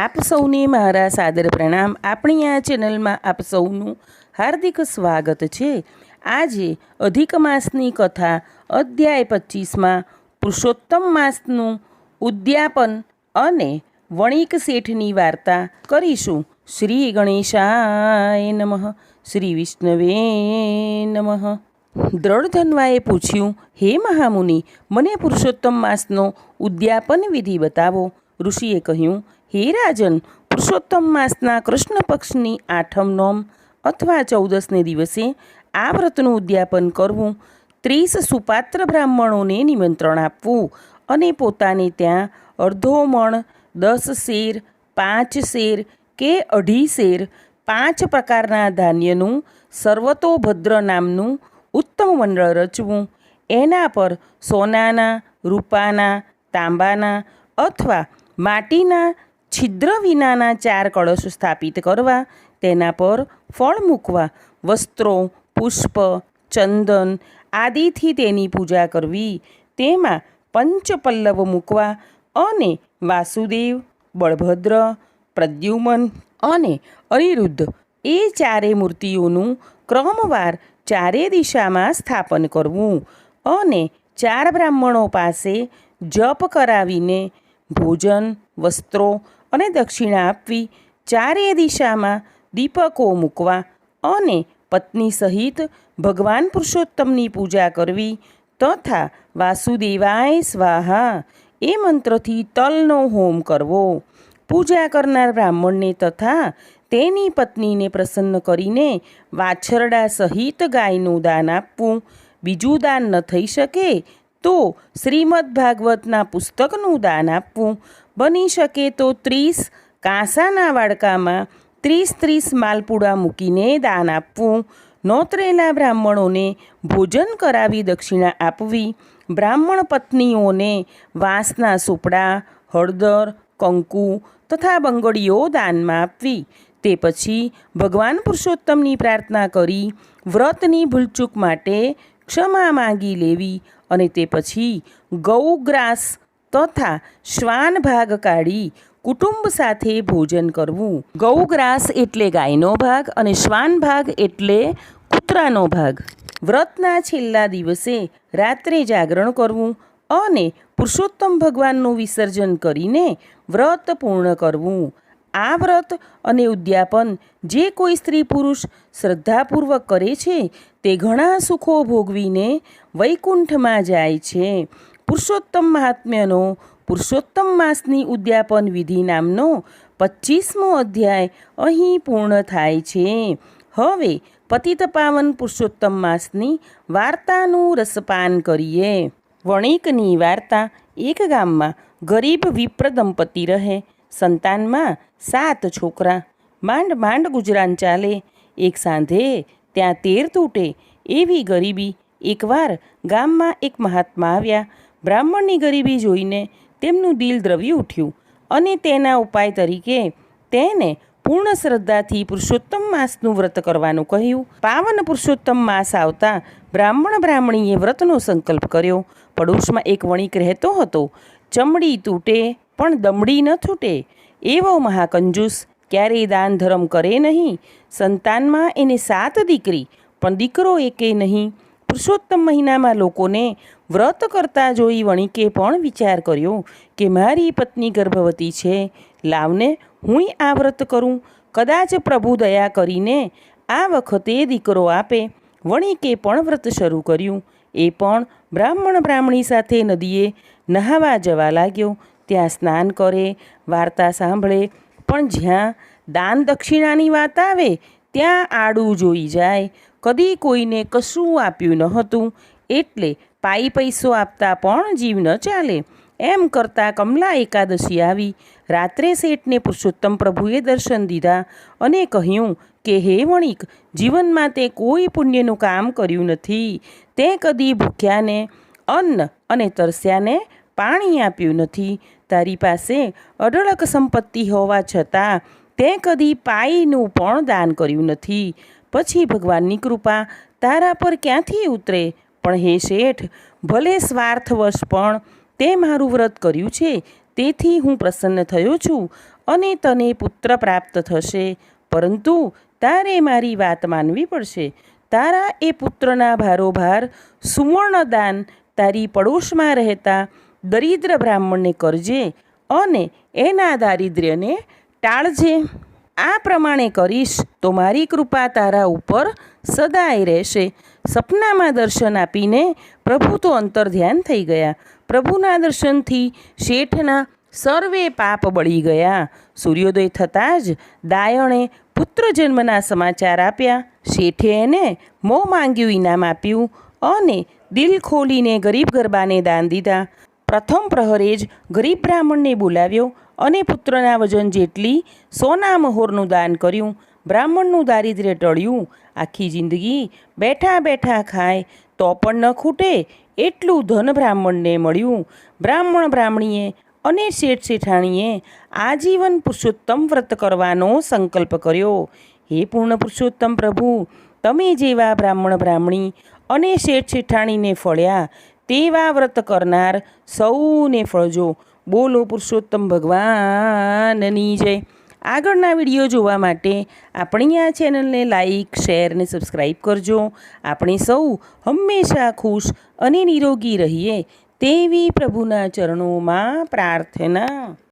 આપ સૌને મારા સાદર પ્રણામ। આપણી આ ચેનલમાં આપ સૌનું હાર્દિક સ્વાગત છે। આજે અધિક માસની કથા અધ્યાય 25માં પુરુષોત્તમ માસનું ઉદ્યાપન અને વણિક શેઠની વાર્તા કરીશું। શ્રી ગણેશાય નમઃ। શ્રી વિષ્ણવે નમઃ। દ્રઢધન્વાએ પૂછ્યું, હે મહામુનિ, મને પુરુષોત્તમ માસનો ઉદ્યાપન વિધિ બતાવો। ઋષિએ કહ્યું, હે રાજન, પુરુષોત્તમ માસના કૃષ્ણ પક્ષની 8મ નોમ અથવા 14ને દિવસે આ વ્રતનું ઉદ્યાપન કરવું। 30 સુપાત્ર બ્રાહ્મણોને નિમંત્રણ આપવું અને પોતાને ત્યાં અડધો મણ, 10 શેર, 5 શેર કે 2.5 શેર 5 પ્રકારના ધાન્યનું સર્વતોભદ્ર નામનું ઉત્તમ મંડળ રચવું। એના પર સોનાના, રૂપાના, તાંબાના અથવા માટીના છિદ્ર વિનાના 4 કળશ સ્થાપિત કરવા। તેના પર ફળ મૂકવા, વસ્ત્રો, પુષ્પ, ચંદન આદિથી તેની પૂજા કરવી। તેમાં પંચપલ્લવ મૂકવા અને વાસુદેવ, બળભદ્ર, પ્રદ્યુમન અને અનિરુદ્ધ એ 4 મૂર્તિઓનું ક્રમવાર 4 દિશામાં સ્થાપન કરવું અને 4 બ્રાહ્મણો પાસે જપ કરાવીને ભોજન, વસ્ત્રો અને દક્ષિણા આપવી। 4 દિશામાં દીપકો મૂકવા અને પત્ની સહિત ભગવાન પુરુષોત્તમની પૂજા કરવી તથા વાસુદેવાય સ્વાહા એ મંત્રથી તલનો હોમ કરવો। પૂજા કરનાર બ્રાહ્મણને તથા તેની પત્નીને પ્રસન્ન કરીને વાછરડા સહિત ગાયનું દાન આપવું। બીજું દાન ન થઈ શકે તો શ્રીમદ ભાગવતના પુસ્તકનું દાન આપવું। બની શકે તો 30 કાંસાના વાડકામાં 30 માલપુડા મૂકીને દાન આપવું। નોતરેલા બ્રાહ્મણોને ભોજન કરાવી દક્ષિણા આપવી। બ્રાહ્મણ પત્નીઓને વાંસના સુપડા, હળદર, કંકુ તથા બંગડીઓ દાનમાં આપવી। તે પછી ભગવાન પુરુષોત્તમની પ્રાર્થના કરી વ્રતની ભૂલચૂક માટે ક્ષમા માંગી લેવી અને તે પછી ગૌગ્રાસ તથા શ્વાન ભાગ કાઢી કુટુંબ સાથે ભોજન કરવું। ગૌગ્રાસ એટલે ગાયનો ભાગ અને શ્વાન ભાગ એટલે કૂતરાનો ભાગ। વ્રતના છેલ્લા દિવસે રાત્રે જાગરણ કરવું અને પુરુષોત્તમ ભગવાનનું વિસર્જન કરીને વ્રત પૂર્ણ કરવું। આ વ્રત અને ઉદ્યાપન જે કોઈ સ્ત્રી પુરુષ શ્રદ્ધાપૂર્વક કરે છે તે ઘણા સુખો ભોગવીને વૈકુંઠમાં જાય છે। પુરુષોત્તમ મહાત્મ્યનો પુરુષોત્તમ માસની ઉદ્યાપન વિધિ નામનો 25મો અધ્યાય અહીં પૂર્ણ થાય છે। હવે પતિત પાવન પુરુષોત્તમ માસની વાર્તાનું રસપાન કરીએ। વણિકની વાર્તા। એક ગામમાં ગરીબ વિપ્ર દંપતી રહે। સંતાનમાં 7 છોકરા। માંડ માંડ ગુજરાન ચાલે। એક સાંધે ત્યાં તેર તૂટે એવી ગરીબી। એકવાર ગામમાં એક મહાત્મા આવ્યા। બ્રાહ્મણની ગરીબી જોઈને તેમનું દિલ દ્રવી ઉઠ્યું અને તેના ઉપાય તરીકે તેને પૂર્ણ શ્રદ્ધાથી પુરુષોત્તમ માસનું વ્રત કરવાનું કહ્યું। પાવન પુરુષોત્તમ માસ આવતા બ્રાહ્મણીએ વ્રતનો સંકલ્પ કર્યો। પડોશમાં એક વણિક રહેતો હતો। ચમડી તૂટે પણ દમડી ન તૂટે એવો મહાકંજૂસ, ક્યારેય દાન ધર્મ કરે નહીં। સંતાનમાં એને 7 દીકરી પણ દીકરો એકે નહીં। પુરુષોત્તમ મહિનામાં લોકોને વ્રત કરતા જોઈ વણિકે પણ વિચાર કર્યો કે મારી પત્ની ગર્ભવતી છે, લાવને હુંય આ વ્રત કરું, કદાચ પ્રભુ દયા કરીને આ વખતે દીકરો આપે। વણિકે પણ વ્રત શરૂ કર્યું। એ પણ બ્રાહ્મણી સાથે નદીએ નહાવા જવા લાગ્યો। ત્યાં સ્નાન કરે, વાર્તા સાંભળે, પણ જ્યાં દાન દક્ષિણાની વાત આવે ત્યાં આડું જોઈ જાય। કદી કોઈને કશું આપ્યું ન હતું એટલે પાઈ પૈસો આપતા પણ જીવ ન ચાલે। એમ કરતાં કમલા એકાદશી આવી। રાત્રે શેઠને પુરુષોત્તમ પ્રભુએ દર્શન દીધા અને કહ્યું કે હે વણિક, જીવનમાં તે કોઈ પુણ્યનું કામ કર્યું નથી। તે કદી ભૂખ્યાને અન્ન અને તરસ્યાને પાણી આપ્યું નથી। તારી પાસે અઢળક સંપત્તિ હોવા છતાં તે કદી પાઈનું પણ દાન કર્યું નથી। પછી ભગવાનની કૃપા તારા પર ક્યાંથી ઉતરે? પણ હે શેઠ, ભલે સ્વાર્થવશ પણ તે મારું વ્રત કર્યું છે, તેથી હું પ્રસન્ન થયો છું અને તને પુત્ર પ્રાપ્ત થશે, પરંતુ તારે મારી વાત માનવી પડશે. તારા એ પુત્રના ભારોભાર સુવર્ણદાન તારી પડોશમાં રહેતા દરિદ્ર બ્રાહ્મણને કરજે અને એના દારિદ્ર્યને ટાળજે. આ પ્રમાણે કરીશ તો મારી કૃપા તારા ઉપર સદાય રહેશે. સપનામાં દર્શન આપીને પ્રભુ તો અંતર્ધ્યાન થઈ ગયા. પ્રભુના દર્શનથી શેઠના સર્વે પાપ બળી ગયા. સૂર્યોદય થતાં જ દાયણે પુત્ર જન્મના સમાચાર આપ્યા. શેઠે એને મોં માંગ્યું ઇનામ આપ્યું અને દિલ ખોલીને ગરીબ ગરબાને દાન દીધા. પ્રથમ પ્રહરે જ ગરીબ બ્રાહ્મણને બોલાવ્યો અને પુત્રના વજન જેટલી સોના મહોરનું દાન કર્યું. બ્રાહ્મણનું દારિદ્ર્ય ટળ્યું. આખી જિંદગી બેઠા બેઠા ખાય તો પણ ન ખૂટે એટલું ધન બ્રાહ્મણને મળ્યું. બ્રાહ્મણ બ્રાહ્મણીએ અને શેઠ શેઠાણીએ આજીવન પુરુષોત્તમ વ્રત કરવાનો સંકલ્પ કર્યો. હે પૂર્ણ પુરુષોત્તમ પ્રભુ, તમે જેવા બ્રાહ્મણ બ્રાહ્મણી અને શેઠ શેઠાણીને ફળ્યા તેવા વ્રત કરનાર સૌને ફળજો. બોલો પુરુષોત્તમ ભગવાનની જય. આગળના વિડીયો જોવા માટે આપણી આ ચેનલને લાઈક, શેર અને સબસ્ક્રાઈબ કરજો. આપણે સૌ હંમેશા ખુશ અને નિરોગી રહીએ તેવી પ્રભુના ચરણોમાં પ્રાર્થના.